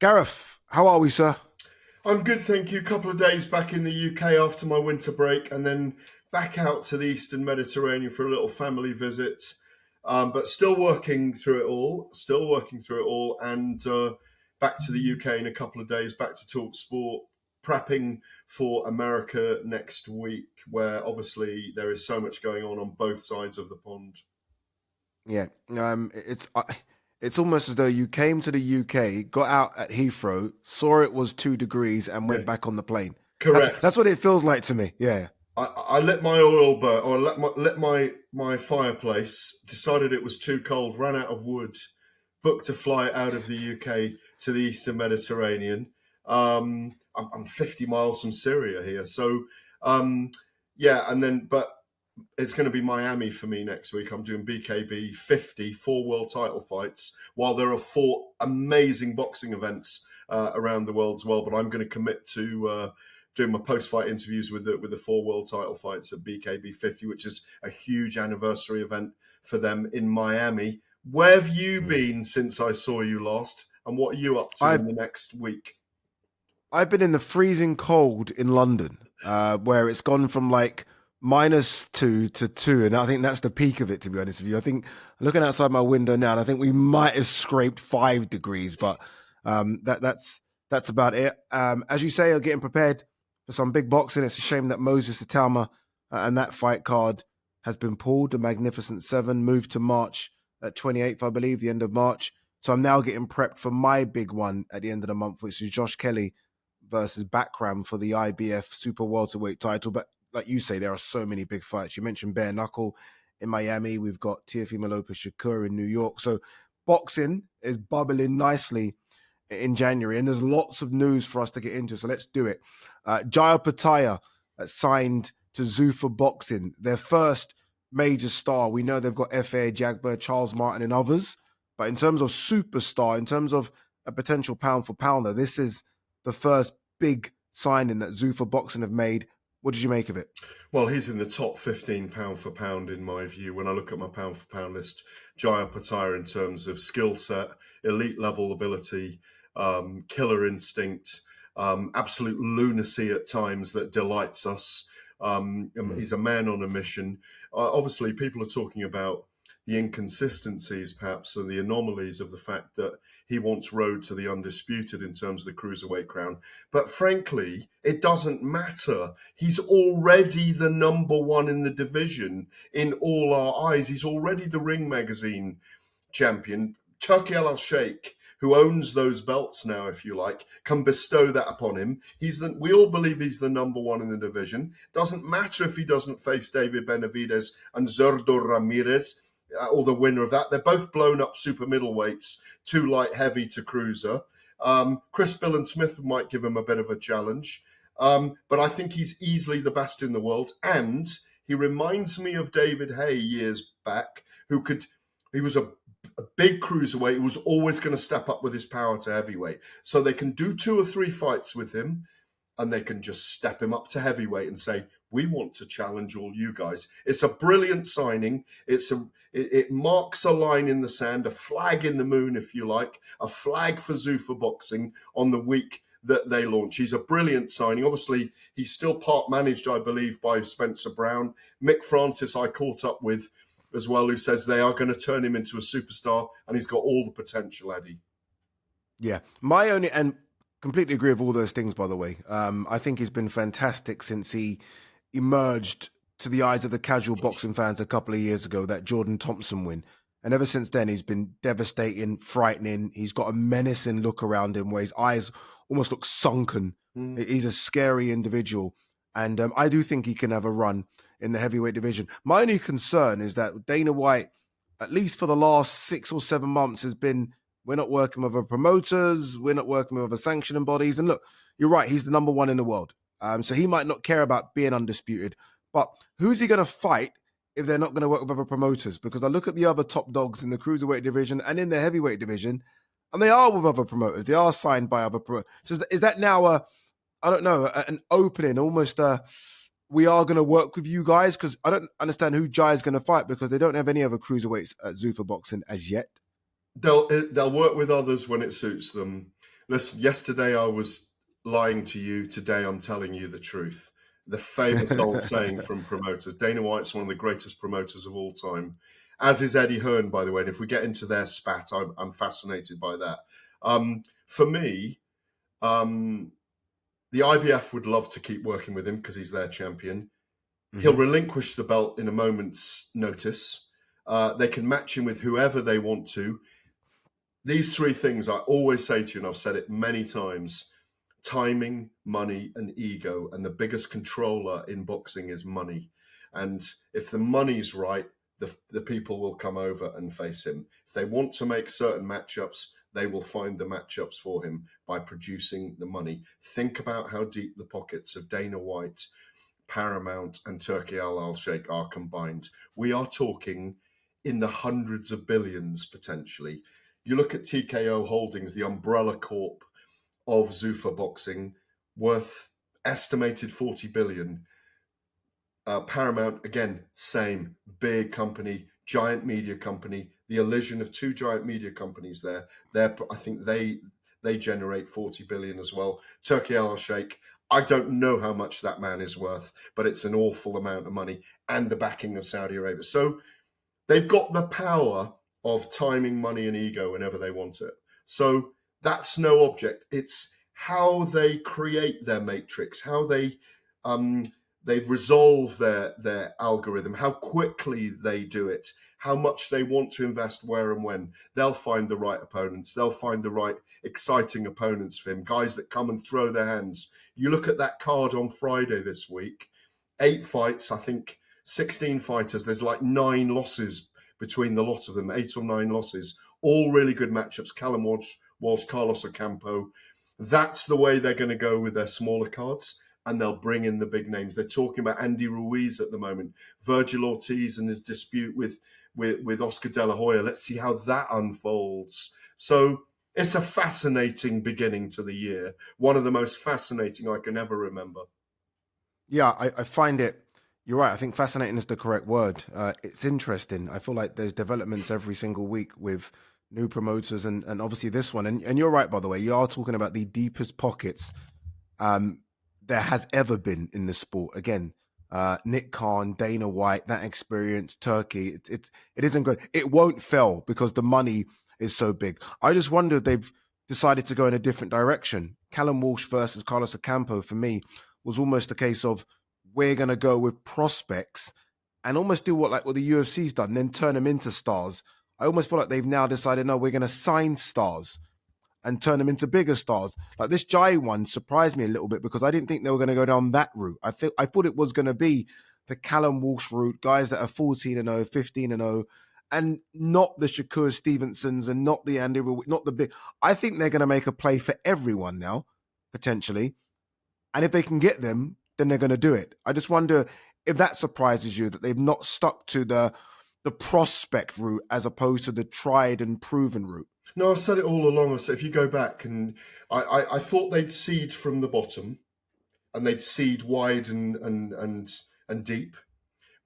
Gareth, how are we, sir? I'm good, thank you. A couple of days back in the UK after my winter break, and then back out to the Eastern Mediterranean for a little family visit. But still working through it all. And back to the UK in a couple of days. Back to talkSPORT, prepping for America next week, where obviously there is so much going on both sides of the pond. Yeah, it's almost as though you came to the UK, got out at Heathrow, saw it was 2 degrees, and went Yeah, back on the plane. That's correct. what it feels like to me. Yeah. I let my oil burn, or let my fireplace. Decided it was too cold. Ran out of wood. Booked a flight out of the UK to the Eastern Mediterranean. I'm 50 miles from Syria here, so yeah. But it's going to be Miami for me next week. I'm doing BKB 50, 4 world title fights, while there are 4 amazing boxing events around the world as well. But I'm going to commit to doing my post-fight interviews with the 4 world title fights at BKB 50, which is a huge anniversary event for them in Miami. Where have you been since I saw you last, and what are you up to in the next week? I've been in the freezing cold in London, where it's gone from like -2 to 2, and I think that's the peak of it, to be honest with you. I think looking outside my window now, and I think we might have scraped 5 degrees, but that's about it. As you say, I'm getting prepared for some big boxing. It's a shame that Moses Itama and that fight card has been pulled. The Magnificent Seven moved to March at 28th, I believe, the end of March. So I'm now getting prepped for my big one at the end of the month, which is Josh Kelly versus Bakram for the IBF Super Welterweight title. But like you say, there are so many big fights. You mentioned bare knuckle in Miami. We've got Teofimo Lopez Shakur in New York. So boxing is bubbling nicely in January, and there's lots of news for us to get into. So let's do it. Jaya Pattaya signed to Zuffa Boxing, their first major star. We know they've got F.A. Jagbird, Charles Martin, and others. But in terms of superstar, in terms of a potential pound for pounder, this is the first big signing that Zuffa Boxing have made. What did you make of it? Well, he's in the top 15 pound for pound in my view. When I look at my pound for pound list, Jaya Pattaya in terms of skill set, elite level ability, killer instinct, absolute lunacy at times that delights us. He's a man on a mission. Obviously, people are talking about the inconsistencies, perhaps, and the anomalies of the fact that he wants road to the undisputed in terms of the cruiserweight crown. But frankly, it doesn't matter. He's already the number one in the division in all our eyes. He's already the Ring Magazine champion. Turki Al-Sheikh, who owns those belts now, if you like, can bestow that upon him. We all believe he's the number one in the division. Doesn't matter if he doesn't face David Benavidez and Zurdo Ramirez, or the winner of that. They're both blown up super middleweights, too light heavy to cruiser. Chris Billen Smith might give him a bit of a challenge. But I think he's easily the best in the world. And he reminds me of David Haye years back, he was a big cruiserweight who was always going to step up with his power to heavyweight. So they can do 2 or 3 fights with him, and they can just step him up to heavyweight and say, we want to challenge all you guys. It's a brilliant signing. It marks a line in the sand, a flag in the moon, if you like, a flag for Zuffa Boxing on the week that they launch. He's a brilliant signing. Obviously, he's still part managed, I believe, by Spencer Brown. Mick Francis I caught up with as well, who says they are going to turn him into a superstar, and he's got all the potential, Eddie. Yeah. And completely agree with all those things, by the way. I think he's been fantastic since he emerged to the eyes of the casual boxing fans a couple of years ago, that Jordan Thompson win. And ever since then, he's been devastating, frightening. He's got a menacing look around him where his eyes almost look sunken. He's a scary individual. And I do think he can have a run in the heavyweight division. My only concern is that Dana White, at least for the last 6 or 7 months, has been, we're not working with other promoters, we're not working with other sanctioning bodies. And look, you're right, he's the number one in the world. So he might not care about being undisputed. But who's he going to fight if they're not going to work with other promoters? Because I look at the other top dogs in the cruiserweight division and in the heavyweight division, and they are with other promoters. They are signed by other promoters. So is that now an opening, almost we are going to work with you guys? Because I don't understand who Jai is going to fight, because they don't have any other cruiserweights at Zuffa Boxing as yet. They'll work with others when it suits them. Listen, yesterday I was lying to you. Today I'm telling you the truth. The famous old saying from promoters. Dana White's one of the greatest promoters of all time, as is Eddie Hearn, by the way. And if we get into their spat, I'm fascinated by that. For me, the IBF would love to keep working with him because he's their champion. He'll relinquish the belt in a moment's notice. They can match him with whoever they want to. These three things I always say to you, and I've said it many times: timing, money, and ego. And the biggest controller in boxing is money. And if the money's right, the people will come over and face him. If they want to make certain matchups, they will find the matchups for him by producing the money. Think about how deep the pockets of Dana White, Paramount, and Turkey Al Sheikh are combined. We are talking in the hundreds of billions potentially. You look at TKO Holdings, the umbrella corp of Zuffa Boxing, worth estimated 40 billion. Paramount, again, same, big company, giant media company. The elision of two giant media companies there. I think they generate 40 billion as well. Turkey Al Sheikh, I don't know how much that man is worth, but it's an awful amount of money, and the backing of Saudi Arabia. So they've got the power of timing, money, and ego whenever they want it. So that's no object. It's how they create their matrix, how they resolve their algorithm, how quickly they do it, how much they want to invest where and when. They'll find the right opponents. They'll find the right exciting opponents for him, guys that come and throw their hands. You look at that card on Friday this week, 8 fights, I think 16 fighters. There's like 9 losses between the lot of them, 8 or 9 losses, all really good matchups. Callum Walsh, Carlos Ocampo. That's the way they're going to go with their smaller cards, and they'll bring in the big names. They're talking about Andy Ruiz at the moment, Virgil Ortiz and his dispute with Oscar De La Hoya. Let's see how that unfolds. So it's a fascinating beginning to the year, one of the most fascinating I can ever remember. Yeah, I find it, you're right, I think fascinating is the correct word. It's interesting. I feel like there's developments every single week with new promoters and obviously this one. And you're right, by the way, you are talking about the deepest pockets there has ever been in the sport. Again, Nick Khan, Dana White, that experience, Turkey, it isn't good. It won't fail because the money is so big. I just wonder if they've decided to go in a different direction. Callum Walsh versus Carlos Ocampo, for me, was almost a case of we're going to go with prospects and almost do what the UFC's done, then turn them into stars. I almost feel like they've now decided, no, we're going to sign stars and turn them into bigger stars. Like this Jai one surprised me a little bit because I didn't think they were going to go down that route. I thought it was going to be the Callum Walsh route, guys that are 14-0, 15-0, and not the Shakur Stevensons and not the Andy, not the big. I think they're going to make a play for everyone now, potentially. And if they can get them, then they're going to do it. I just wonder if that surprises you, that they've not stuck to the prospect route as opposed to the tried and proven route. No, I've said it all along. So if you go back, and I thought they'd seed from the bottom, and they'd seed wide and deep.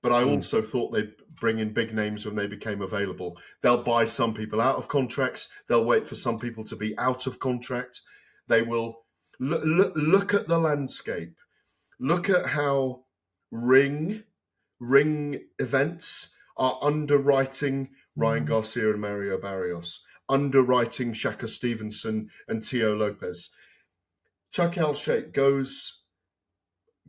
But I also thought they'd bring in big names when they became available. They'll buy some people out of contracts. They'll wait for some people to be out of contract. They will look at the landscape. Look at how ring events are underwriting Ryan Garcia and Mario Barrios, underwriting Shakur Stevenson and Teo Lopez. Turkey Al Sheikh goes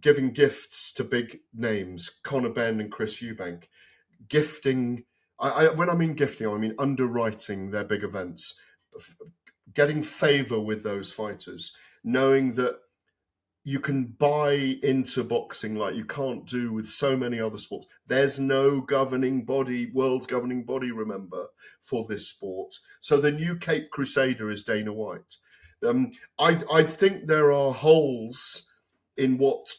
giving gifts to big names, Conor Benn and Chris Eubank, gifting. When I mean gifting, I mean underwriting their big events, getting favour with those fighters, knowing that you can buy into boxing like you can't do with so many other sports. There's no governing body, world's governing body, remember, for this sport. So the new Cape Crusader is Dana White. I think there are holes in what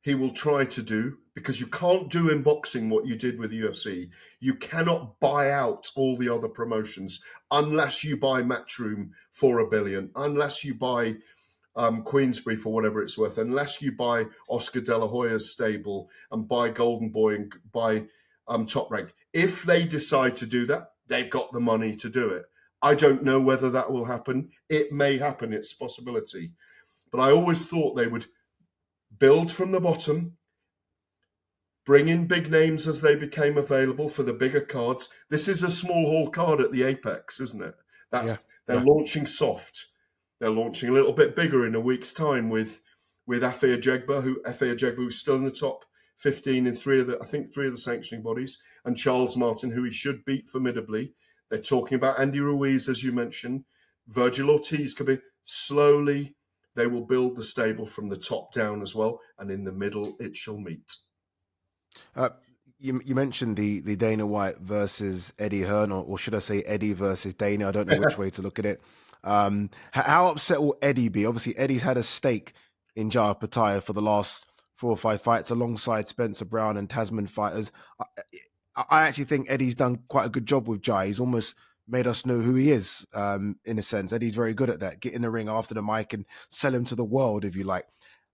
he will try to do, because you can't do in boxing what you did with the UFC. You cannot buy out all the other promotions unless you buy Matchroom for $1 billion, unless you buy Queensbury for whatever it's worth, unless you buy Oscar De La Hoya's stable and buy Golden Boy and buy Top Rank. If they decide to do that, they've got the money to do it. I don't know whether that will happen. It may happen. It's a possibility. But I always thought they would build from the bottom, bring in big names as they became available for the bigger cards. This is a small hall card at the Apex, isn't it? They're launching soft. They're launching a little bit bigger in a week's time with Afe Ajegba, who's still in the top 15 in three of the sanctioning bodies, and Charles Martin, who he should beat formidably. They're talking about Andy Ruiz, as you mentioned. Virgil Ortiz could be. Slowly, they will build the stable from the top down as well, and in the middle, it shall meet. You mentioned the Dana White versus Eddie Hearn, or should I say Eddie versus Dana? I don't know which way to look at it. How upset will Eddie be? Obviously, Eddie's had a stake in Jaya Pattaya for the last 4 or 5 fights alongside Spencer Brown and Tasman fighters. I actually think Eddie's done quite a good job with Jai. He's almost made us know who he is, in a sense. Eddie's very good at that. Get in the ring after the mic and sell him to the world, if you like.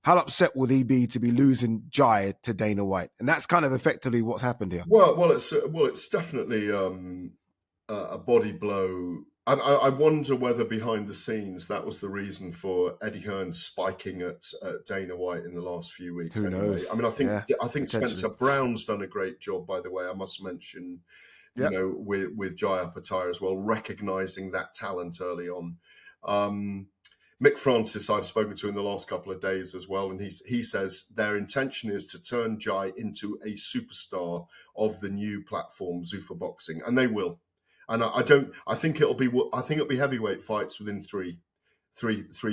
How upset will he be to be losing Jai to Dana White? And that's kind of effectively what's happened here. Well, it's definitely a body blow. I wonder whether behind the scenes that was the reason for Eddie Hearn spiking at Dana White in the last few weeks. Who knows? I mean, I think Spencer Brown's done a great job, by the way. I must mention, with Jaya Pattaya as well, recognising that talent early on. Mick Francis, I've spoken to in the last couple of days as well, and he says their intention is to turn Jai into a superstar of the new platform, Zuffa Boxing, and they will. And I think it'll be heavyweight fights within three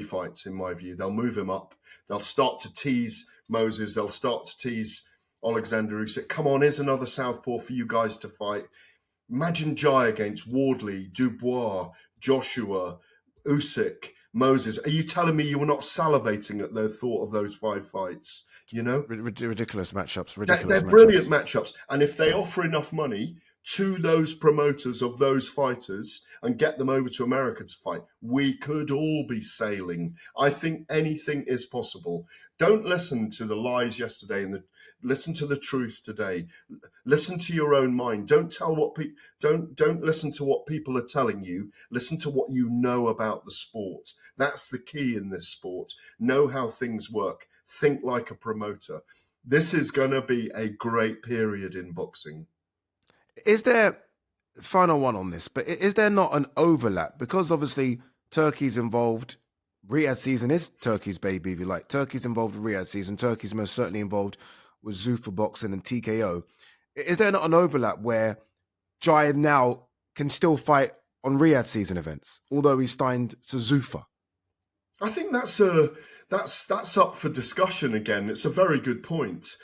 fights, in my view. They'll move him up. They'll start to tease Moses. They'll start to tease Alexander Usyk. Come on, here's another southpaw for you guys to fight. Imagine Jai against Wardley, Dubois, Joshua, Usyk, Moses. Are you telling me you were not salivating at the thought of those 5 fights? You know, ridiculous matchups. They're brilliant matchups, and if they offer enough money to those promoters of those fighters and get them over to America to fight, we could all be sailing. I think anything is possible. Don't listen to the lies yesterday and listen to the truth today. Listen to your own mind. Don't listen to what people are telling you. Listen to what you know about the sport. That's the key in this sport. Know how things work. Think like a promoter. This is going to be a great period in boxing. Is there, final one on this, but is there not an overlap? Because obviously Turkey's involved. Riyadh season is Turkey's baby, if you like. Turkey's involved with Riyadh season. Turkey's most certainly involved with Zuffa Boxing and TKO. Is there not an overlap where Jai now can still fight on Riyadh season events, although he's signed to Zuffa? I think that's up for discussion again. It's a very good point.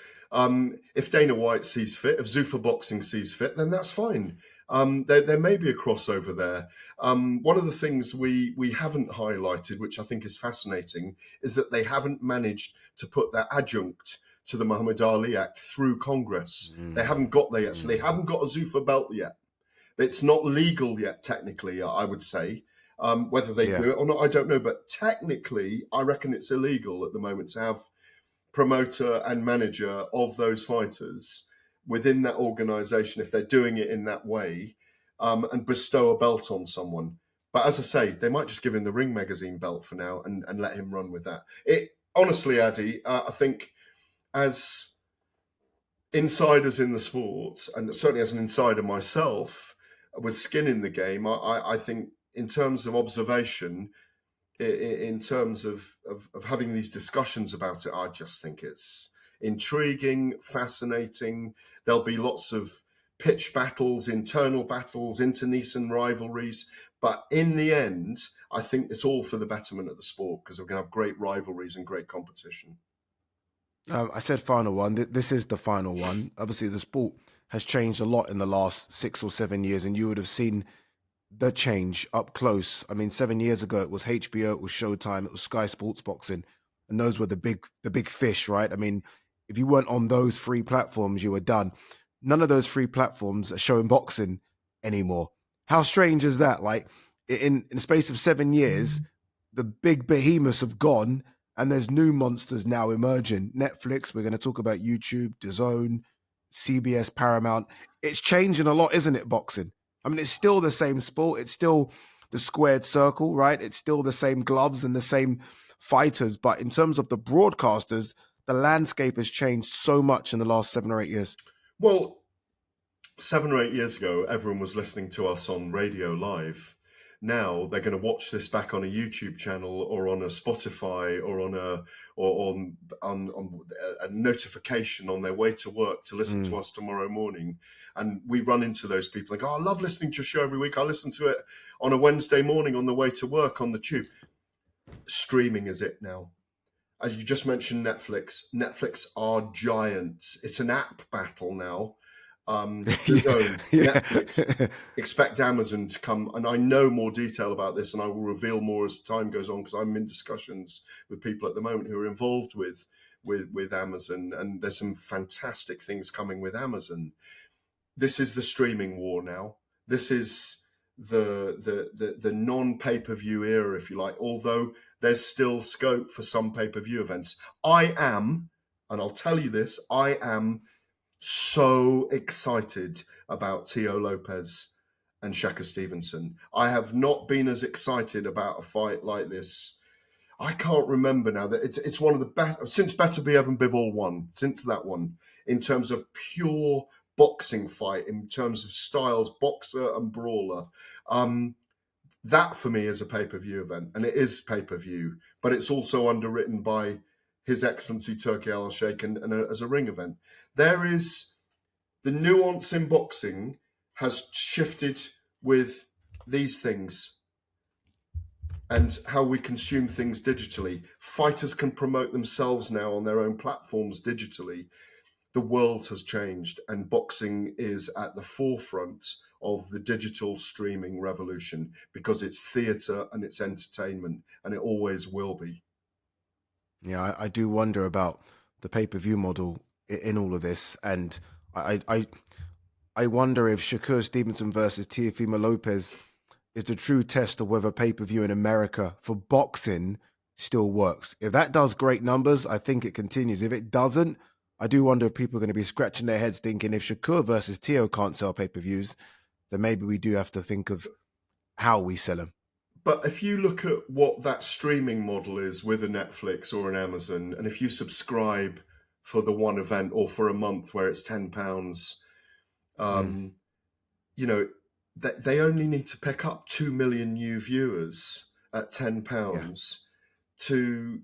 If Dana White sees fit, if Zuffa Boxing sees fit, then that's fine. There may be a crossover there. One of the things we haven't highlighted, which I think is fascinating, is that they haven't managed to put their adjunct to the Muhammad Ali Act through Congress. They haven't got there yet. So they haven't got a Zuffa belt yet. It's not legal yet, technically, I would say. Whether they do it or not, I don't know. But technically, I reckon it's illegal at the moment to have promoter and manager of those fighters within that organization if they're doing it in that way, and bestow a belt on someone. But as I say, they might just give him the Ring Magazine belt for now and let him run with that. Honestly, Addy, I think as insiders in the sport, and certainly as an insider myself with skin in the game, I think in terms of observation, in terms of having these discussions about it, I just think it's intriguing, fascinating. There'll be lots of pitch battles, internal battles, internecine rivalries. But in the end, I think it's all for the betterment of the sport because we're going to have great rivalries and great competition. I said final one. This is the final one. Obviously, the sport has changed a lot in the last 6 or 7 years, and you would have seen the change up close. I mean, 7 years ago, it was HBO, it was Showtime, it was Sky Sports Boxing, and those were the big fish, right? I mean, if you weren't on those 3 platforms, you were done. None of those 3 platforms are showing boxing anymore. How strange is that? Like, in the space of 7 years, the big behemoths have gone, and there's new monsters now emerging. Netflix, we're going to talk about YouTube, DAZN, CBS, Paramount. It's changing a lot, isn't it, boxing? I mean, it's still the same sport. It's still the squared circle, right? It's still the same gloves and the same fighters. But in terms of the broadcasters, the landscape has changed so much in the last 7 or 8 years. Well, 7 or 8 years ago, everyone was listening to us on radio live. Now they're going to watch this back on a YouTube channel or on a Spotify or on a notification on their way to work to listen to us tomorrow morning. And we run into those people like, oh, I love listening to your show every week. I listen to it on a Wednesday morning on the way to work on the tube. Streaming is it now. As you just mentioned, Netflix are giants. It's an app battle now. Netflix, expect Amazon to come, and I know more detail about this, and I will reveal more as time goes on because I'm in discussions with people at the moment who are involved with Amazon, and there's some fantastic things coming with Amazon. This is the streaming war now. This is the non-pay-per-view era, if you like, although there's still scope for some pay-per-view events. And I'll tell you this, I am so excited about Teo Lopez and Shakur Stevenson. I have not been as excited about a fight like this. I can't remember now that it's one of the best since Better Be Evan Bivol won, since that one, in terms of pure boxing fight, in terms of styles, boxer and brawler. That for me is a pay-per-view event, and it is pay-per-view, but it's also underwritten by His Excellency Turki Al-Sheikh and as a ring event. There is the nuance in boxing has shifted with these things and how we consume things digitally. Fighters can promote themselves now on their own platforms digitally. The world has changed, and boxing is at the forefront of the digital streaming revolution because it's theatre and it's entertainment, and it always will be. Yeah, I do wonder about the pay-per-view model in all of this, and I wonder if Shakur Stevenson versus Teofimo Lopez is the true test of whether pay-per-view in America for boxing still works. If that does great numbers, I think it continues. If it doesn't, I do wonder if people are going to be scratching their heads thinking if Shakur versus Teo can't sell pay-per-views, then maybe we do have to think of how we sell them. But if you look at what that streaming model is with a Netflix or an Amazon, and if you subscribe for the one event or for a month where it's £10, you know, they only need to pick up 2 million new viewers at £10 to,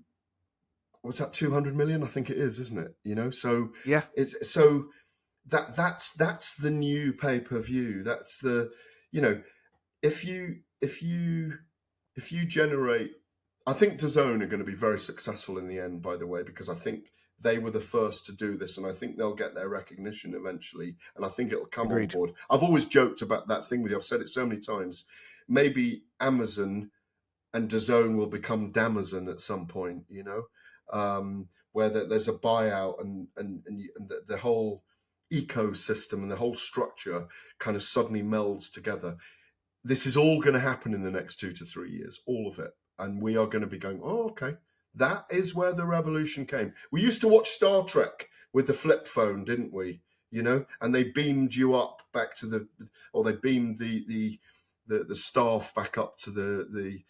what's that, 200 million? I think it is, isn't it? You know, so yeah, it's so that's the new pay-per-view. That's the, you know, if you generate, I think DAZN are going to be very successful in the end, by the way, because I think they were the first to do this, and I think they'll get their recognition eventually, and I think it'll come on board. I've always joked about that thing with you. I've said it so many times. Maybe Amazon and DAZN will become Damazon at some point, you know, where there's a buyout and the whole ecosystem and the whole structure kind of suddenly melds together. This is all going to happen in the next 2 to 3 years, all of it. And we are going to be going, oh, okay, that is where the revolution came. We used to watch Star Trek with the flip phone, didn't we? You know, and they beamed you up back to they beamed the staff back up to the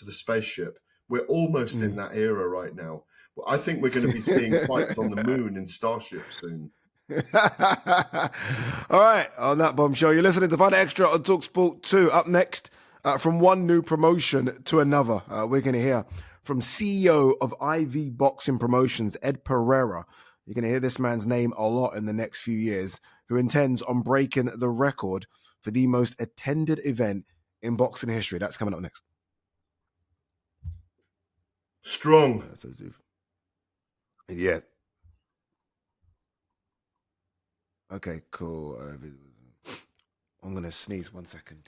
spaceship. We're almost in that era right now. I think we're going to be seeing fights on the moon in Starship soon. All right, on that bombshell, you're listening to Fight Extra on talkSPORT 2. Up next, from one new promotion to another, we're going to hear from CEO of IV Boxing Promotions, Ed Pereira. You're going to hear this man's name a lot in the next few years, who intends on breaking the record for the most attended event in boxing history. That's coming up next. Strong. Yeah. Okay, cool. I'm going to sneeze 1 second.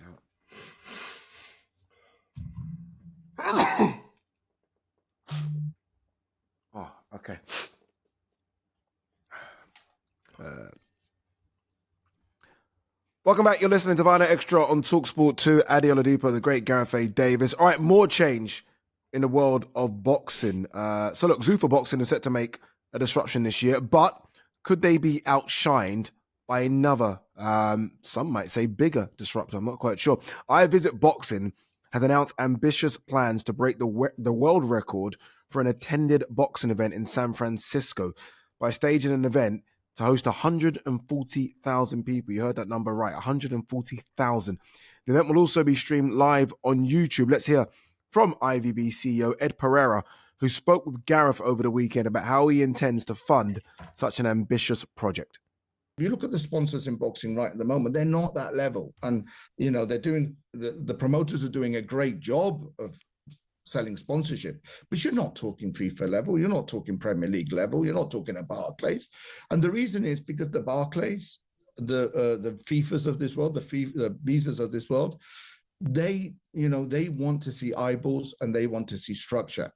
Oh, okay. Welcome back. You're listening to Fight Extra on talkSPORT 2. Adi Oladipo, the great Gareth Davies. All right, more change in the world of boxing. So look, Zuffa Boxing is set to make a disruption this year, but could they be outshined by another, some might say bigger disruptor. I'm not quite sure. iVisit Boxing has announced ambitious plans to break the world record for an attended boxing event in San Francisco by staging an event to host 140,000 people. You heard that number right, 140,000. The event will also be streamed live on YouTube. Let's hear from IVB CEO Ed Pereira, who spoke with Gareth over the weekend about how he intends to fund such an ambitious project. If you look at the sponsors in boxing right at the moment, they're not that level. And, they're doing, the promoters are doing a great job of selling sponsorship, but you're not talking FIFA level, you're not talking Premier League level, you're not talking at Barclays. And the reason is because the Barclays, the FIFAs of this world, the Visas of this world, they want to see eyeballs and they want to see structure.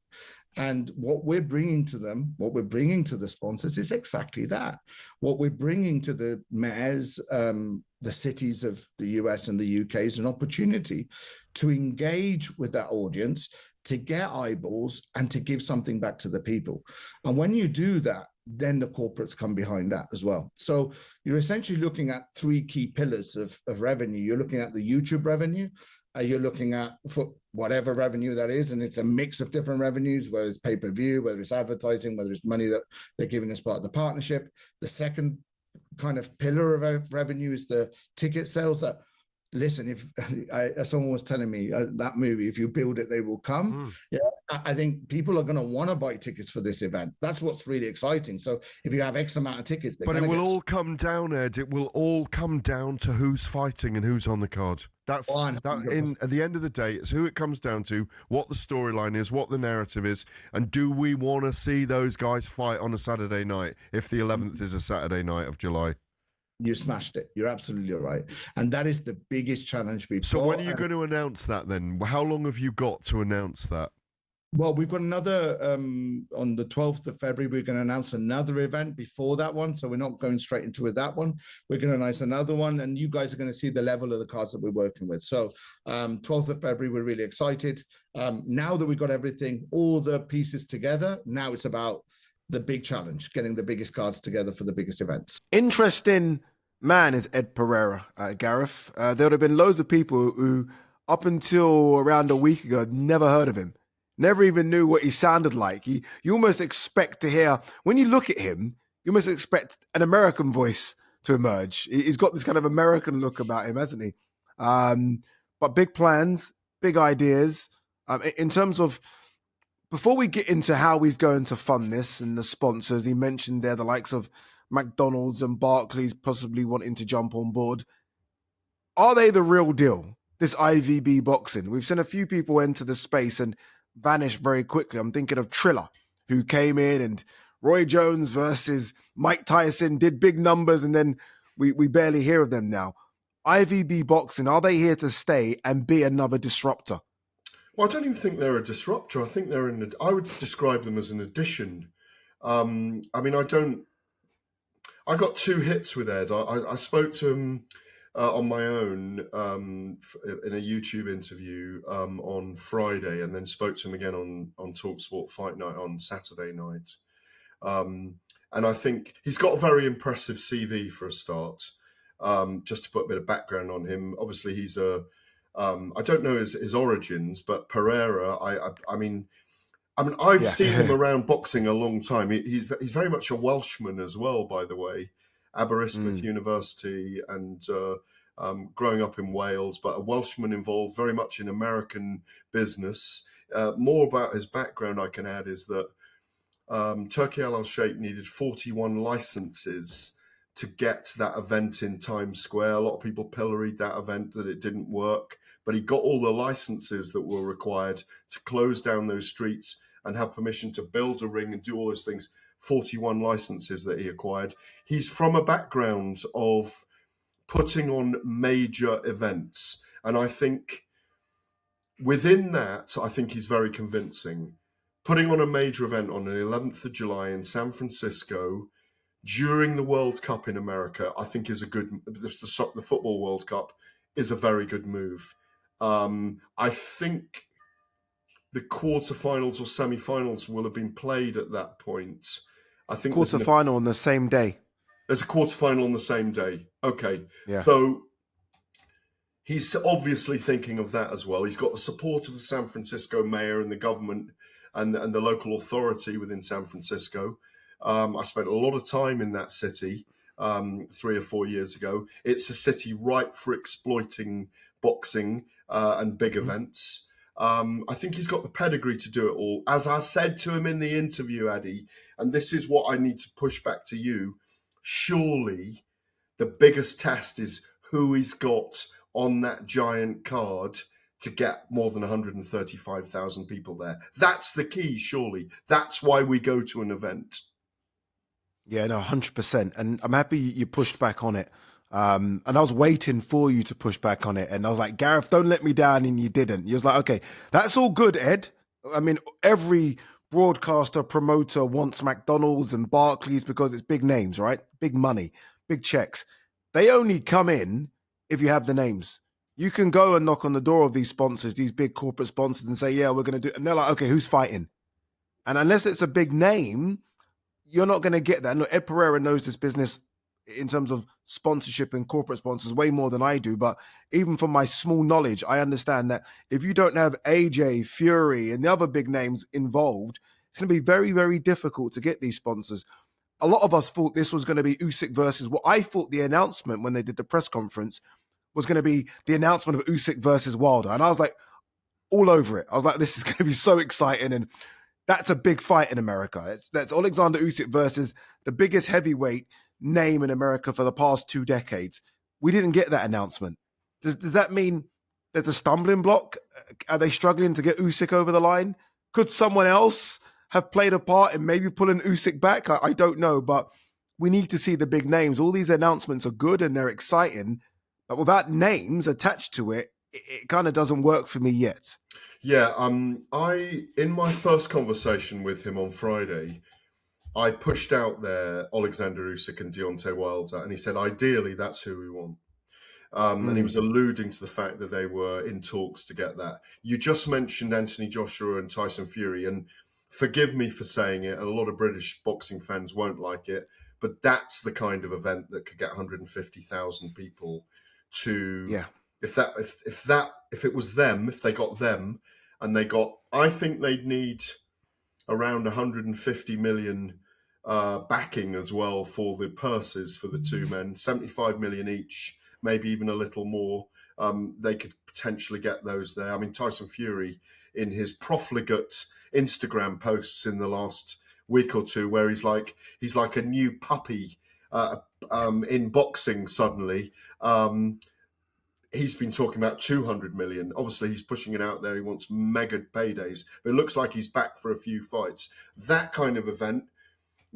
And what we're bringing to them, what we're bringing to the sponsors is exactly that. What we're bringing to the mayors, the cities of the US and the UK is an opportunity to engage with that audience, to get eyeballs and to give something back to the people. And when you do that, then the corporates come behind that as well. So you're essentially looking at three key pillars of revenue. You're looking at the YouTube revenue, you're looking at for whatever revenue that is, and it's a mix of different revenues, whether it's pay-per-view, whether it's advertising, whether it's money that they're giving as part of the partnership. The second kind of pillar of revenue is the ticket sales. That, listen, if someone was telling me that movie, if you build it, they will come. Yeah, I think people are going to want to buy tickets for this event. That's what's really exciting. So if you have X amount of tickets, but it will all come down, Ed. It will all come down to who's fighting and who's on the card. That's that. At the end of the day, it's who it comes down to, what the storyline is, what the narrative is, and do we want to see those guys fight on a Saturday night if the 11th is a Saturday night of July? You smashed it. You're absolutely right. And that is the biggest challenge we've got. So when are you going to announce that then? How long have you got to announce that? Well, we've got another, on the 12th of February, we're going to announce another event before that one. So we're not going straight into that one. We're going to announce another one, and you guys are going to see the level of the cards that we're working with. So 12th of February, we're really excited. Now that we've got everything, all the pieces together, now it's about the big challenge, getting the biggest cards together for the biggest events. Interesting man is Ed Pereira, Gareth. There would have been loads of people who, up until around a week ago, had never heard of him. Never even knew what he sounded like. You almost expect to hear, when you look at him, you almost expect an American voice to emerge. He's got this kind of American look about him, hasn't he? But big plans, big ideas. In terms of, before we get into how he's going to fund this and the sponsors, he mentioned there the likes of McDonald's and Barclays possibly wanting to jump on board. Are they the real deal, this IVB boxing? We've seen a few people enter the space and vanish very quickly. I'm thinking of Triller, who came in, and Roy Jones versus Mike Tyson did big numbers, and then we barely hear of them now. IVB boxing, are they here to stay and be another disruptor? Well, I don't even think they're a disruptor. I think I would describe them as an addition. I mean, I got two hits with Ed. I spoke to him on my own in a YouTube interview on Friday, and then spoke to him again on talkSPORT Fight Night on Saturday night. And I think he's got a very impressive CV for a start. Just to put a bit of background on him, obviously he's I don't know his origins, but Pereira, I mean, I've seen him around boxing a long time. He's very much a Welshman as well, by the way. Aberystwyth University, and growing up in Wales, but a Welshman involved very much in American business. More about his background I can add is that Turkey Al Sheikh needed 41 licenses to get that event in Times Square. A lot of people pilloried that event, that it didn't work, but he got all the licenses that were required to close down those streets and have permission to build a ring and do all those things. 41 licenses that he acquired. He's from a background of putting on major events. And I think within that, I think he's very convincing. Putting on a major event on the 11th of July in San Francisco during the World Cup in America, I think is a good, the Football World Cup is a very good move. I think the quarterfinals or semi-finals will have been played at that point. I think quarterfinal on the same day. There's a quarterfinal on the same day. Okay. Yeah. So he's obviously thinking of that as well. He's got the support of the San Francisco mayor and the government and the local authority within San Francisco. I spent a lot of time in that city 3 or 4 years ago. It's a city ripe for exploiting boxing and big events. I think he's got the pedigree to do it all. As I said to him in the interview, Addy, and this is what I need to push back to you, surely the biggest test is who he's got on that giant card to get more than 135,000 people there. That's the key, surely. That's why we go to an event. Yeah, no, 100%. And I'm happy you pushed back on it. And I was waiting for you to push back on it. And I was like, Gareth, don't let me down. And you didn't. You was like, okay, that's all good, Ed. I mean, every broadcaster, promoter wants McDonald's and Barclays because it's big names, right? Big money, big checks. They only come in if you have the names. You can go and knock on the door of these sponsors, these big corporate sponsors, and say, yeah, we're going to do it. And they're like, okay, who's fighting? And unless it's a big name, you're not going to get that. No, Ed Pereira knows this business in terms of sponsorship and corporate sponsors way more than I do. But even from my small knowledge, I understand that if you don't have AJ, Fury, and the other big names involved, it's going to be very, very difficult to get these sponsors. A lot of us thought this was going to be Usyk versus what I thought the announcement when they did the press conference was going to be the announcement of Usyk versus Wilder. And I was like, all over it. I was like, this is going to be so exciting. And that's a big fight in America. That's Alexander Usyk versus the biggest heavyweight name in America for the past 2 decades. We didn't get that announcement. Does that mean there's a stumbling block? Are they struggling to get Usyk over the line? Could someone else have played a part in maybe pulling Usyk back? I don't know, but we need to see the big names. All these announcements are good and they're exciting, but without names attached to it, it kind of doesn't work for me yet. Yeah, in my first conversation with him on Friday, I pushed out there Alexander Usyk and Deontay Wilder, and he said, ideally, that's who we want. And he was alluding to the fact that they were in talks to get that. You just mentioned Anthony Joshua and Tyson Fury, and forgive me for saying it, and a lot of British boxing fans won't like it, but that's the kind of event that could get 150,000 people to... Yeah. If it was them, if they got them, and they got, I think they'd need around 150 million backing as well for the purses for the two men, 75 million each, maybe even a little more. They could potentially get those there. I mean, Tyson Fury, in his profligate Instagram posts in the last week or two, where he's like a new puppy in boxing suddenly. He's been talking about 200 million. Obviously, he's pushing it out there. He wants mega paydays. But it looks like he's back for a few fights. That kind of event,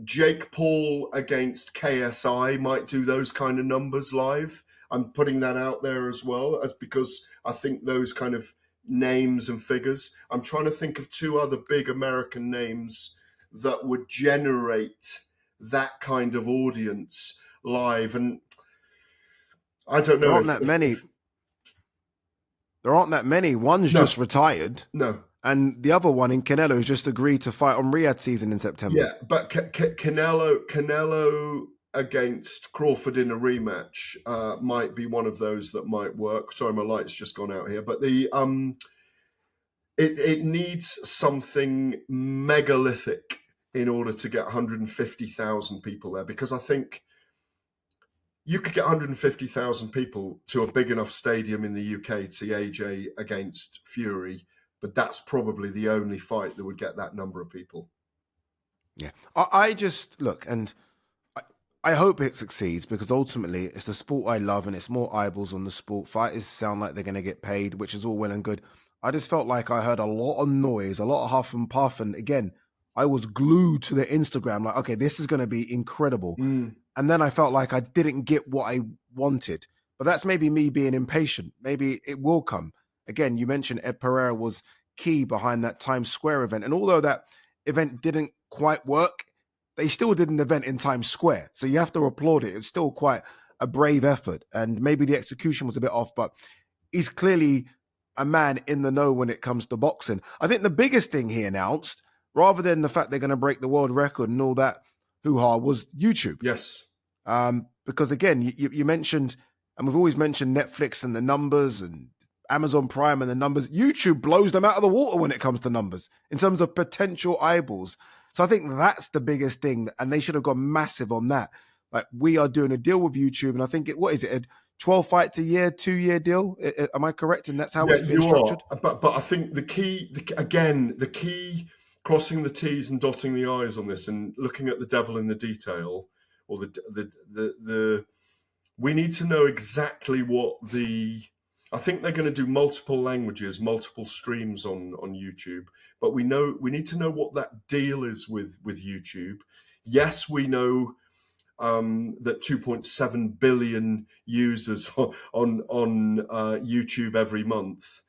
Jake Paul against KSI might do those kind of numbers live. I'm putting that out there as well, as because I think those kind of names and figures. I'm trying to think of 2 other big American names that would generate that kind of audience live. And I don't know. There aren't that many. There aren't that many. One's just retired. No. And the other one in Canelo has just agreed to fight on Riyadh season in September. Yeah, but Canelo against Crawford in a rematch might be one of those that might work. Sorry, my light's just gone out here. But it needs something megalithic in order to get 150,000 people there, because I think you could get 150,000 people to a big enough stadium in the UK to see AJ against Fury, but that's probably the only fight that would get that number of people. Yeah. I just, look, and I hope it succeeds, because ultimately it's the sport I love and it's more eyeballs on the sport. Fighters sound like they're going to get paid, which is all well and good. I just felt like I heard a lot of noise, a lot of huff and puff. And again, I was glued to the Instagram, like, okay, this is going to be incredible. And then I felt like I didn't get what I wanted. But that's maybe me being impatient. Maybe it will come. Again, you mentioned Ed Pereira was key behind that Times Square event. And although that event didn't quite work, they still did an event in Times Square. So you have to applaud it. It's still quite a brave effort. And maybe the execution was a bit off, but he's clearly a man in the know when it comes to boxing. I think the biggest thing he announced, rather than the fact they're going to break the world record and all that hoo-ha, was YouTube. Yes. Because again, you mentioned, and we've always mentioned Netflix and the numbers and Amazon Prime and the numbers. YouTube blows them out of the water when it comes to numbers in terms of potential eyeballs. So I think that's the biggest thing, and they should have gone massive on that. Like, we are doing a deal with YouTube, and I think what is it, a 12 fights a year, 2-year deal? Am I correct? And that's how it's being structured? But I think the key, crossing the T's and dotting the I's on this and looking at the devil in the detail, or we need to know exactly what I think they're going to do multiple languages, multiple streams on YouTube, but we need to know what that deal is with YouTube. Yes, we know that 2.7 billion users on YouTube every month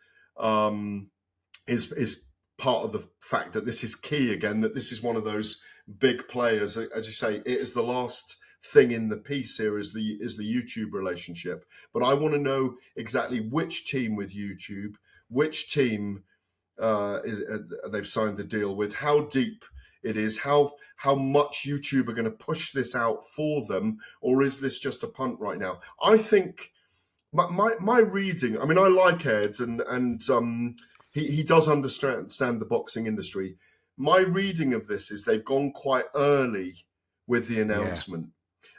is part of the fact that this is key again, that this is one of those big players. As you say, it is the last thing in the piece here is the YouTube relationship. But I want to know exactly which team with YouTube, which team they've signed the deal with, how deep it is, how much YouTube are going to push this out for them, or is this just a punt right now? I think my reading, I mean, I like Ed, and he does understand the boxing industry. My reading of this is they've gone quite early with the announcement. Yeah.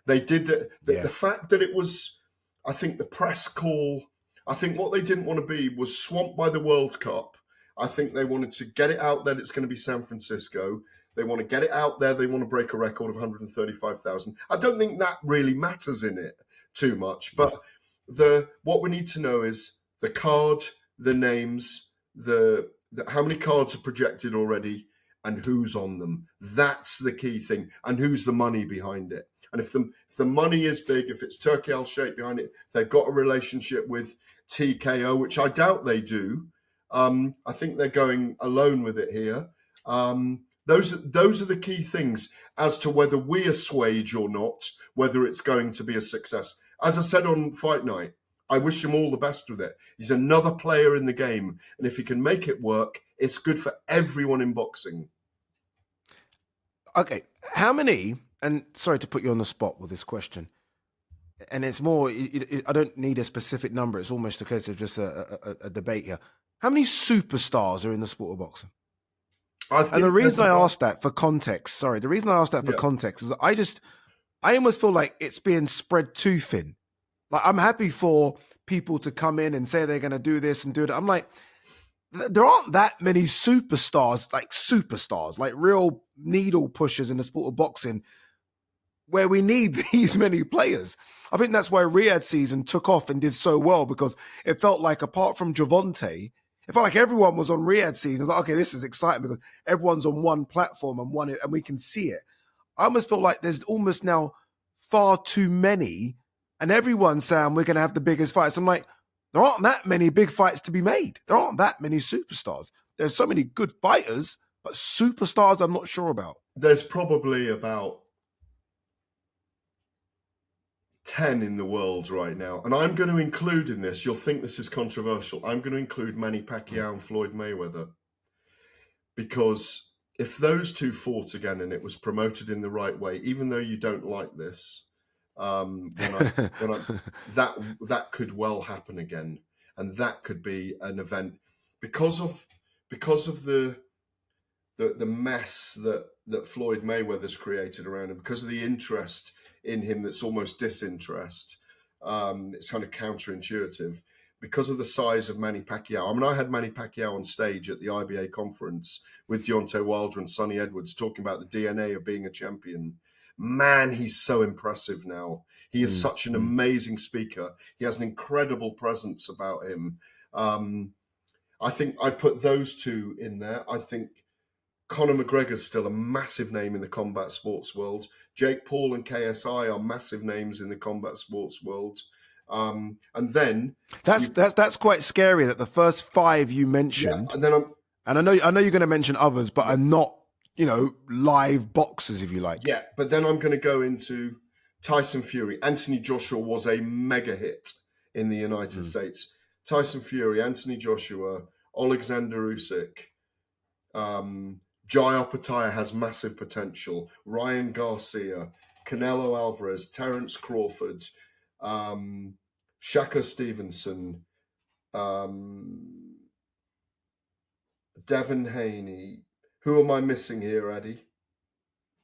They did the fact that it was, I think, the press call. I think what they didn't want to be was swamped by the World Cup. I think they wanted to get it out that it's going to be San Francisco. They want to get it out there. They want to break a record of 135,000. I don't think that really matters in it too much. But what we need to know is the card, the names, the how many cards are projected already, and who's on them. That's the key thing, and who's the money behind it. And if the money is big, if it's Turkey Al-Sheikh behind it, they've got a relationship with TKO, which I doubt they do. I think they're going alone with it here. Those are the key things as to whether we assuage or not, whether it's going to be a success. As I said on Fight Night, I wish him all the best with it. He's another player in the game, and if he can make it work, it's good for everyone in boxing. Okay, how many? And sorry to put you on the spot with this question, and it's more, I don't need a specific number. It's almost a case of just a debate here. How many superstars are in the sport of boxing? And the reason I asked that for context, context is that I almost feel like it's being spread too thin. Like, I'm happy for people to come in and say they're going to do this and do that. I'm like, there aren't that many superstars, like real needle pushers in the sport of boxing, where we need these many players. I think that's why Riyadh season took off and did so well, because it felt like, apart from Gervonta, it felt like everyone was on Riyadh season. It's like, okay, this is exciting because everyone's on one platform and we can see it. I almost feel like there's almost now far too many, and everyone's saying we're going to have the biggest fights. I'm like, there aren't that many big fights to be made. There aren't that many superstars. There's so many good fighters, but superstars I'm not sure about. There's probably about 10 in the world right now. And I'm going to include in this, you'll think this is controversial, I'm going to include Manny Pacquiao and Floyd Mayweather. Because if those two fought again and it was promoted in the right way, even though you don't like this, that could well happen again. And that could be an event because of the mess that Floyd Mayweather's created around him, because of the interest in him that's almost disinterest. It's kind of counterintuitive because of the size of Manny Pacquiao. I mean, I had Manny Pacquiao on stage at the IBA conference with Deontay Wilder and Sonny Edwards talking about the DNA of being a champion. Man, he's so impressive now. He is such an amazing speaker. He has an incredible presence about him. I think I put those two in there. I think Conor McGregor's still a massive name in the combat sports world. Jake Paul and KSI are massive names in the combat sports world. And then that's quite scary that the first five you mentioned, and I know you're going to mention others, but are not, live boxers, if you like. Yeah, but then I'm going to go into Tyson Fury. Anthony Joshua was a mega hit in the United States. Tyson Fury, Anthony Joshua, Alexander Usyk, Jai Opetaia has massive potential. Ryan Garcia, Canelo Alvarez, Terence Crawford, Shaka Stevenson, Devin Haney. Who am I missing here, Addy?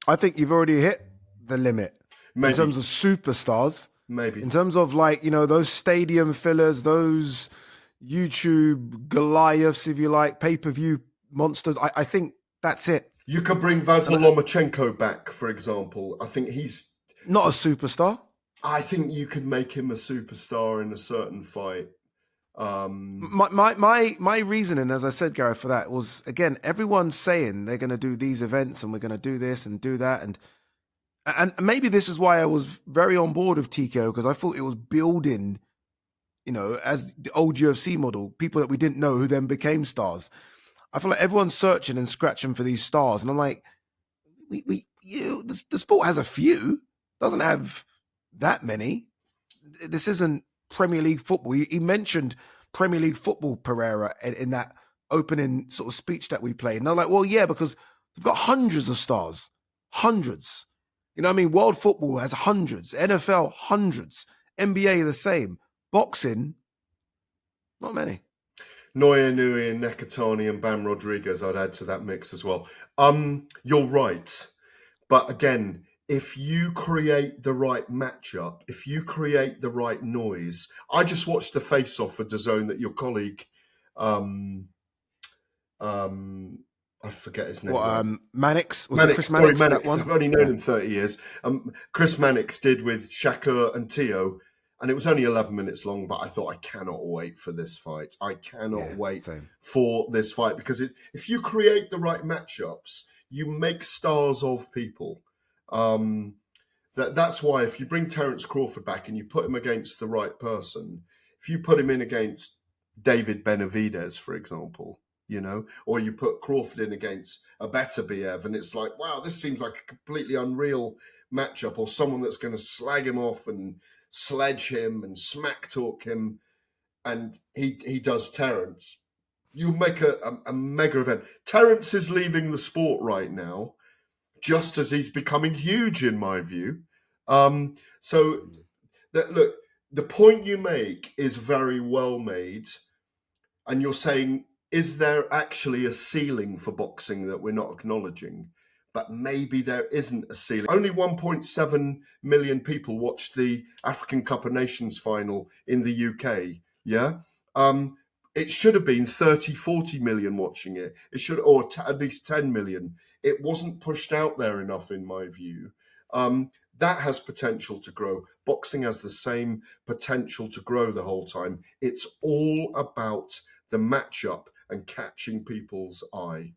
I think you've already hit the limit Maybe. in terms of superstars. Maybe. In terms of like, those stadium fillers, those YouTube Goliaths, if you like, pay-per-view monsters. I think that's it. You could bring Vasyl Lomachenko back, for example. I think he's not a superstar. I think you could make him a superstar in a certain fight. My reasoning, as I said, Gareth, for that was, again, everyone's saying they're going to do these events and we're going to do this and do that. And maybe this is why I was very on board with TKO, because I thought it was building, as the old UFC model, people that we didn't know who then became stars. I feel like everyone's searching and scratching for these stars. And I'm like, the sport has a few, doesn't have that many. This isn't Premier League football. He mentioned Premier League football, Pereira, in that opening sort of speech that we played. And they're like, well, yeah, because we've got hundreds of stars. Hundreds. You know what I mean? World football has hundreds. NFL, hundreds. NBA, the same. Boxing, not many. Naoya Inoue and Nekatani and Bam Rodriguez, I'd add to that mix as well. You're right. But again, if you create the right matchup, if you create the right noise, I just watched the face-off for DAZN that your colleague, I forget his name. What, Mannix? Was Mannix, it Chris Mannix? Sorry, Mannix. I've only known him 30 years. Chris Mannix did with Shakur and Teo, and it was only 11 minutes long, but I thought, I cannot wait for this fight. I cannot wait for this fight, because if you create the right matchups, you make stars of people. That's why if you bring Terence Crawford back and you put him against the right person, if you put him in against David Benavidez, for example, or you put Crawford in against a better Biev, and it's like, wow, this seems like a completely unreal matchup, or someone that's going to slag him off and sledge him and smack talk him, and he does Terence. You make a mega event. Terence is leaving the sport right now, just as he's becoming huge, in my view. So look, the point you make is very well made, and you're saying, is there actually a ceiling for boxing that we're not acknowledging? But maybe there isn't a ceiling. Only 1.7 million people watched the African Cup of Nations final in the UK. Yeah. It should have been 30, 40 million watching it. It should, or at least 10 million. It wasn't pushed out there enough, in my view. That has potential to grow. Boxing has the same potential to grow the whole time. It's all about the matchup and catching people's eye.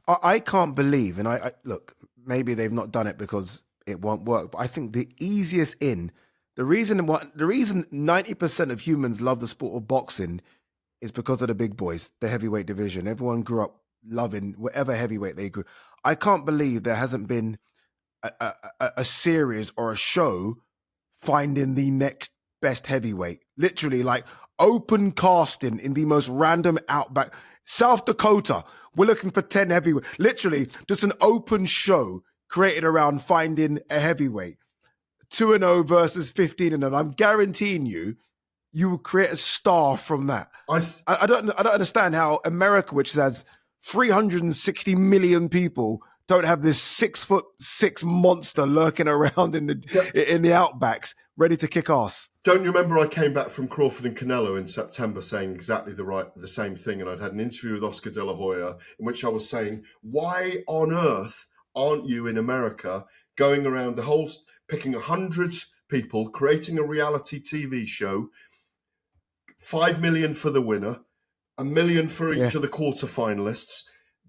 I can't believe, and I look, maybe they've not done it because it won't work, but I think the easiest the reason 90% of humans love the sport of boxing is because of the big boys, the heavyweight division. Everyone grew up loving whatever heavyweight they grew. I can't believe there hasn't been a series or a show finding the next best heavyweight. Literally, like open casting in the most random outback. South Dakota, we're looking for 10 heavyweight. Literally, just an open show created around finding a heavyweight. 2-0 versus 15-0. I'm guaranteeing you will create a star from that. I don't understand how America, which has 360 million people, don't have this 6'6" monster lurking around in the outbacks, ready to kick ass. Don't you remember I came back from Crawford and Canelo in September saying exactly the same thing, and I'd had an interview with Oscar De La Hoya in which I was saying, why on earth aren't you in America going around the whole, picking 100 people, creating a reality TV show, 5 million for the winner, 1 million for each of the quarterfinalists,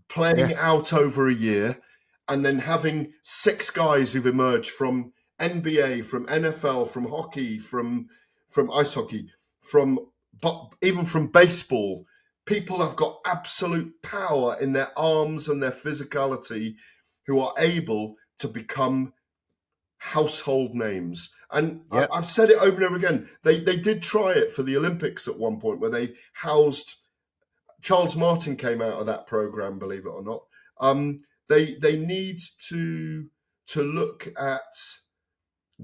playing out over a year, and then having 6 guys who've emerged from NBA, from NFL, from hockey, from ice hockey, even from baseball. People have got absolute power in their arms and their physicality who are able to become household names. And I've said it over and over again. They did try it for the Olympics at one point where they housed... Charles Martin came out of that program, believe it or not. They need to to look at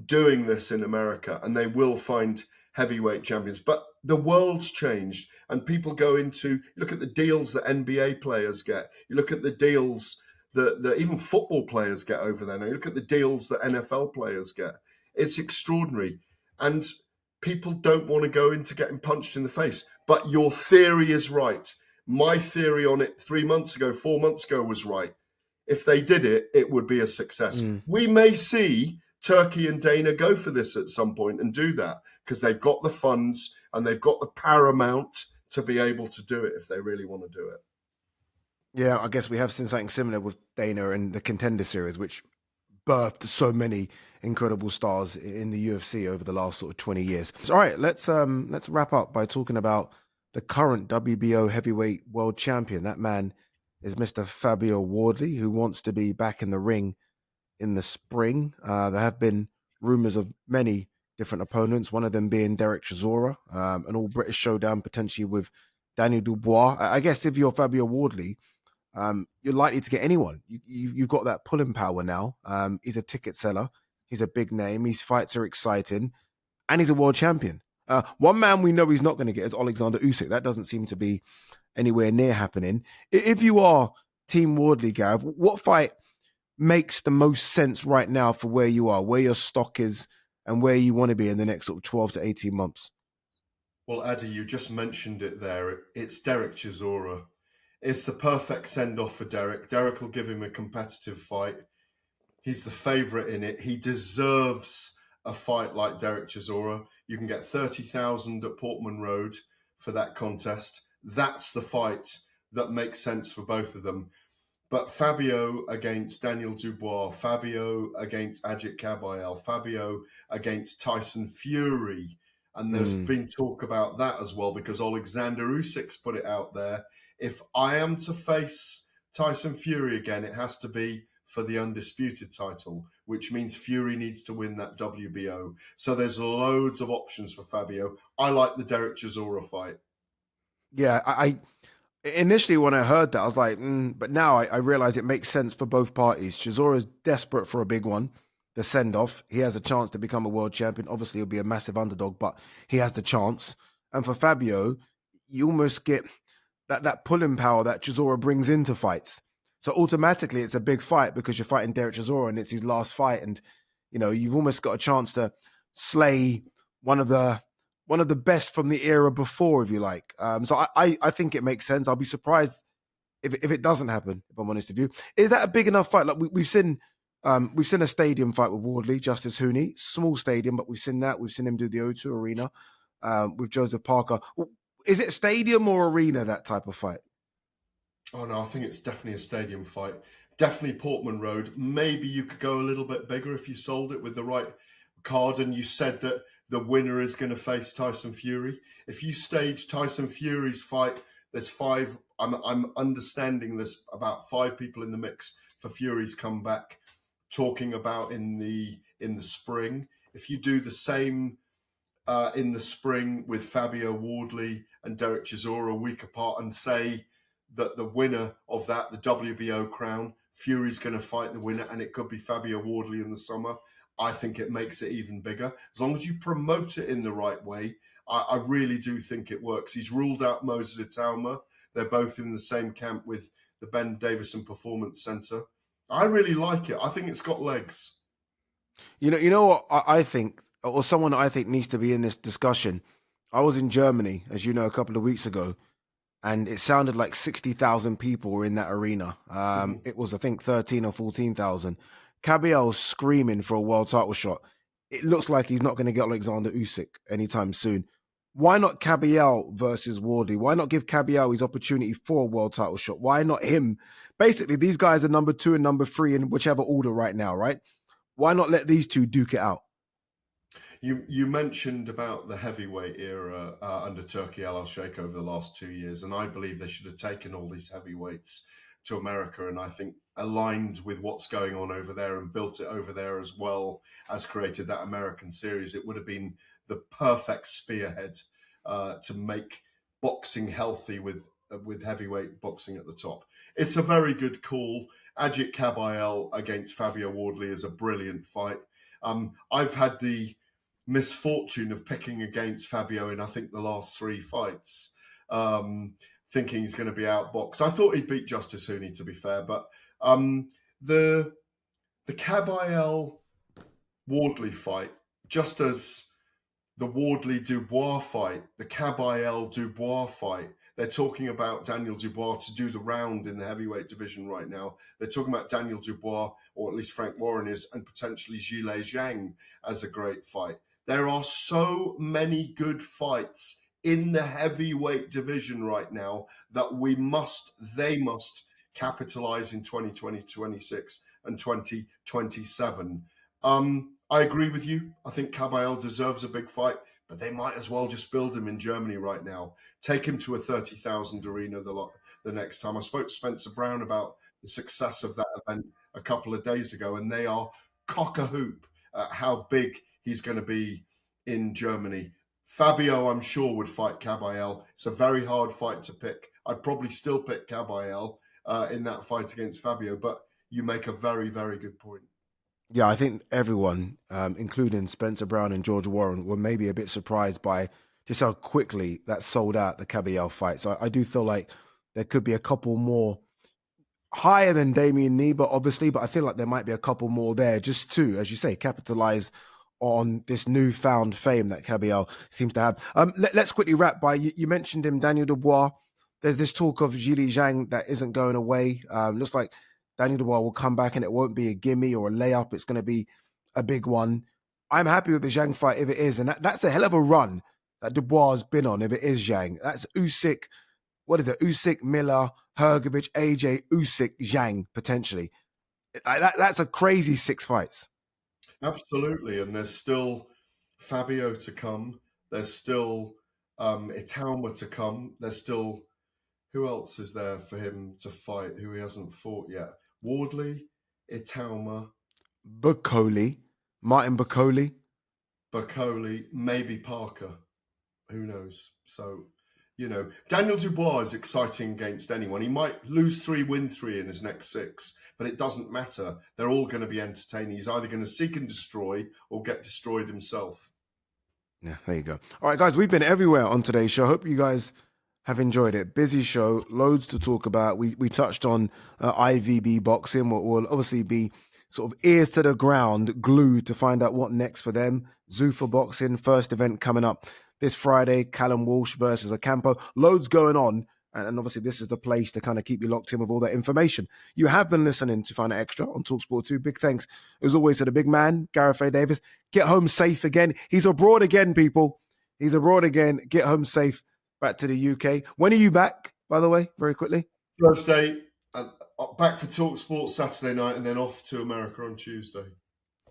doing this in America, and they will find heavyweight champions. But the world's changed, and people go into, look at the deals that NBA players get. You look at the deals that even football players get over there. Now you look at the deals that NFL players get. It's extraordinary. And people don't want to go into getting punched in the face. But your theory is right. My theory on it 3 months ago, 4 months ago was right. If they did it, it would be a success. We may see Turkey and Dana go for this at some point and do that because they've got the funds and they've got the paramount to be able to do it if they really want to do it. Yeah, I guess we have seen something similar with Dana and the Contender Series, which birthed so many incredible stars in the UFC over the last sort of 20 years. So, all right, let's wrap up by talking about the current WBO heavyweight world champion. That man is Mr. Fabio Wardley, who wants to be back in the ring in the spring. There have been rumors of many different opponents, one of them being Derek Chisora, an all-British showdown potentially with Daniel Dubois. I guess if you're Fabio Wardley, you're likely to get anyone. You've got that pulling power now. He's a ticket seller. He's a big name. His fights are exciting. And he's a world champion. One man we know he's not going to get is Alexander Usyk. That doesn't seem to be anywhere near happening. If you are Team Wardley, Gareth, what fight makes the most sense right now for where you are, where your stock is, and where you want to be in the next sort of 12 to 18 months? Well, Addy, you just mentioned it there. It's Derek Chisora. It's the perfect send-off for Derek. Derek will give him a competitive fight. He's the favourite in it. He deserves a fight like Derek Chisora. You can get 30,000 at Portman Road for that contest. That's the fight that makes sense for both of them. But Fabio against Daniel Dubois, Fabio against Ajit Kabayel, Fabio against Tyson Fury. And there's been talk about that as well because Alexander Usyk's put it out there. If I am to face Tyson Fury again, it has to be for the undisputed title, which means Fury needs to win that WBO. So there's loads of options for Fabio. I like the Derek Chisora fight. Yeah, I initially when I heard that, I was like, but now I realize it makes sense for both parties. Chisora is desperate for a big one, the send-off. He has a chance to become a world champion. Obviously, he'll be a massive underdog, but he has the chance. And for Fabio, you almost get that pulling power that Chisora brings into fights. So automatically, it's a big fight because you're fighting Derek Chisora and it's his last fight. And, you know, you've almost got a chance to slay one of the best from the era before, if you like. So I think it makes sense. I'll be surprised if it doesn't happen, if I'm honest with you. Is that a big enough fight? Like we've seen a stadium fight with Wardley, Justice Hooney, small stadium, but we've seen that. We've seen him do the O2 Arena with Joseph Parker. Is it stadium or arena, that type of fight? Oh, no, I think it's definitely a stadium fight. Definitely Portman Road. Maybe you could go a little bit bigger if you sold it with the right card and you said that the winner is going to face Tyson Fury. If you stage Tyson Fury's fight, there's five. I'm understanding there's about 5 people in the mix for Fury's comeback, talking about in the spring. If you do the same in the spring with Fabio Wardley and Derek Chisora a week apart and say that the winner of that, the WBO crown, Fury's going to fight the winner and it could be Fabio Wardley in the summer, I think it makes it even bigger. As long as you promote it in the right way, I really do think it works. He's ruled out Moses Itauma. They're both in the same camp with the Ben Davison Performance Center. I really like it. I think it's got legs. You know what I think, or someone I think needs to be in this discussion. I was in Germany, as you know, a couple of weeks ago, and it sounded like 60,000 people were in that arena. It was, I think, 13 or 14,000. Kabayel's screaming for a world title shot. It looks like he's not going to get Alexander Usyk anytime soon. Why not Kabayel versus Wardley? Why not give Kabayel his opportunity for a world title shot? Why not him? Basically, these guys are number 2 and number 3 in whichever order right now, right? Why not let these two duke it out? You mentioned about the heavyweight era under Turki Al-Sheikh over the last 2 years, and I believe they should have taken all these heavyweights to America, and I think aligned with what's going on over there and built it over there as well as created that American series. It would have been the perfect spearhead to make boxing healthy with heavyweight boxing at the top. It's a very good call. Ajit Kabayel against Fabio Wardley is a brilliant fight. I've had the misfortune of picking against Fabio in, I think, the last 3 fights, thinking he's going to be outboxed. I thought he'd beat Justice Hooney, to be fair, but the Kabayel Wardley fight, just as the Wardley Dubois fight, the Kabayel Dubois fight, they're talking about Daniel Dubois to do the round in the heavyweight division right now. They're talking about Daniel Dubois, or at least Frank Warren is, and potentially Zhilei Zhang as a great fight. There are so many good fights in the heavyweight division right now that they must capitalize in 2020, 26 and 2027. I agree with you. I think Kabayel deserves a big fight, but they might as well just build him in Germany right now. Take him to a 30,000 arena the next time. I spoke to Spencer Brown about the success of that event a couple of days ago, and they are cock-a-hoop at how big he's going to be in Germany. Fabio, I'm sure, would fight Kabayel. It's a very hard fight to pick. I'd probably still pick Kabayel in that fight against Fabio, but you make a very, very good point. Yeah, I think everyone, including Spencer Brown and George Warren, were maybe a bit surprised by just how quickly that sold out the Kabayel fight. So I do feel like there could be a couple more higher than Damien Niebuhr, obviously, but I feel like there might be a couple more there just to, as you say, capitalize on this newfound fame that Kabayel seems to have. Let's quickly wrap by, you mentioned him, Daniel Dubois. There's this talk of Zhilei Zhang that isn't going away. Looks like Daniel Dubois will come back and it won't be a gimme or a layup. It's going to be a big one. I'm happy with the Zhang fight if it is. And that's a hell of a run that Dubois has been on if it is Zhang. That's Usyk. What is it? Usyk, Miller, Hrgovic, AJ, Usyk, Zhang, potentially. That's a crazy 6 fights. Absolutely. And there's still Fabio to come. There's still Itauma to come. There's still... Who else is there for him to fight who he hasn't fought yet? Wardley, Itauma, Martin Bakole, maybe Parker. Who knows? So, Daniel Dubois is exciting against anyone. He might lose 3, win 3 in his next 6, but it doesn't matter. They're all going to be entertaining. He's either going to seek and destroy or get destroyed himself. Yeah, there you go. All right, guys, we've been everywhere on today's show. Hope you guys have enjoyed it. Busy show, loads to talk about. We touched on IVB boxing. We'll obviously be sort of ears to the ground, glued to find out what next for them. Zuffa boxing, first event coming up this Friday. Callum Walsh versus Ocampo. Loads going on. And obviously this is the place to kind of keep you locked in with all that information. You have been listening to Find Out Extra on talkSPORT 2. Big thanks, as always, to the big man, Gareth A. Davies. Get home safe again. He's abroad again, people. He's abroad again. Get home safe. Back to the UK. When are you back, by the way, very quickly? Thursday, back for talkSPORT Saturday night, and then off to America on Tuesday.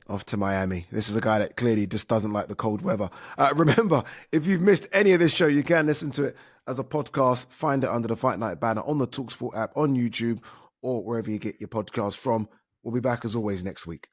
Off to Miami. This is a guy that clearly just doesn't like the cold weather. Remember, if you've missed any of this show, you can listen to it as a podcast. Find it under the Fight Night banner on the talkSPORT app, on YouTube, or wherever you get your podcast from. We'll be back as always next week.